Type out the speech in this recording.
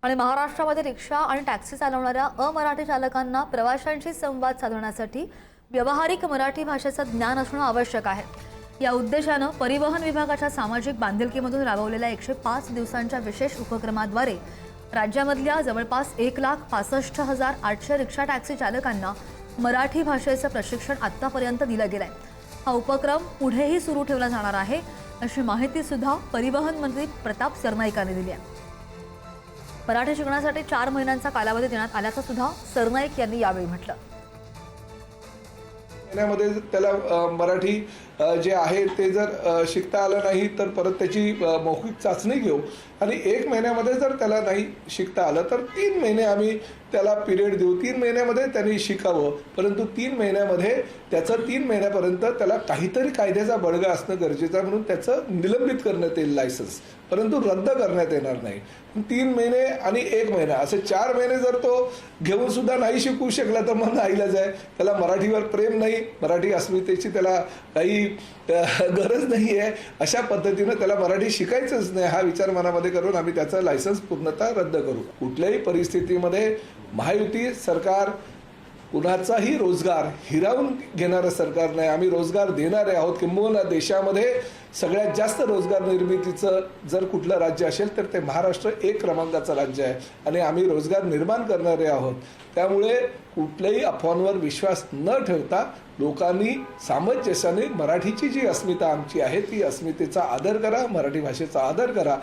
आणि महाराष्ट्रामध्ये रिक्षा आणि टॅक्सी चालवणाऱ्या अमराठी चालकांना प्रवाशांशी संवाद साधण्यासाठी व्यावहारिक मराठी भाषेचं ज्ञान असणं आवश्यक आहे। या उद्देशानं परिवहन विभागाच्या सामाजिक बांधिलकीमधून राबवलेल्या 105 दिवसांच्या विशेष उपक्रमाद्वारे राज्यामधल्या जवळपास 1,65,800 रिक्षा टॅक्सी चालकांना मराठी भाषेचं प्रशिक्षण आतापर्यंत दिलं गेलंय। हा उपक्रम पुढेही सुरू ठेवला जाणार आहे अशी माहिती सुद्धा परिवहन मंत्री प्रताप सरनाईक यांनी दिली आहे। मराठी शिकण्यासाठी 4 महिन्यांचा कालावधी देण्यात आल्याचं सुद्धा सरनाईक यांनी यावेळी म्हटलं। महिन्यामध्ये त्याला मराठी जे आहे ते जर शिकता आलं नाही तर परत त्याची मौखिक चाचणी घेऊ आणि 1 महिन्यामध्ये जर त्याला नाही शिकता आलं तर 3 महिने आम्ही त्याला पिरियड देऊ। 3 महिन्यामध्ये त्यांनी शिकावं, परंतु 3 महिन्यामध्ये त्याचं 3 महिन्यापर्यंत त्याला काहीतरी कायद्याचा बडगा असणं गरजेचं आहे, म्हणून त्याचं निलंबित करण्यात येईल लायसन्स, परंतु रद्द करण्यात येणार नाही। 3 महिने आणि 1 महिना असे 4 महिने जर तो घेऊन सुद्धा नाही शिकू शकला तर मग नाईलाज आहे। त्याला मराठीवर प्रेम नाही, मराठी अस्मितेची त्याला काही गरज नाही आहे, अशा पद्धतीनं त्याला मराठी शिकायचंच नाही हा विचार मनामध्ये करून आम्ही त्याचं लायसन्स पूर्णतः रद्द करू। कुठल्याही परिस्थितीमध्ये महायुती सरकार कुणाचाही रोजगार हिरावून घेणारं सरकार नाही। आम्ही रोजगार देणारे आहोत, किंबहुना देशामध्ये सगळ्यात जास्त रोजगार निर्मितीचं जर कुठलं राज्य असेल तर ते महाराष्ट्र 1 क्रमांकाचं राज्य आहे आणि आम्ही रोजगार निर्माण करणारे आहोत। त्यामुळे कुठल्याही अफवांवर विश्वास न ठेवता लोकांनी सामंजस्याने मराठीची जी अस्मिता आमची आहे ती अस्मितेचा आदर करा, मराठी भाषेचा आदर करा।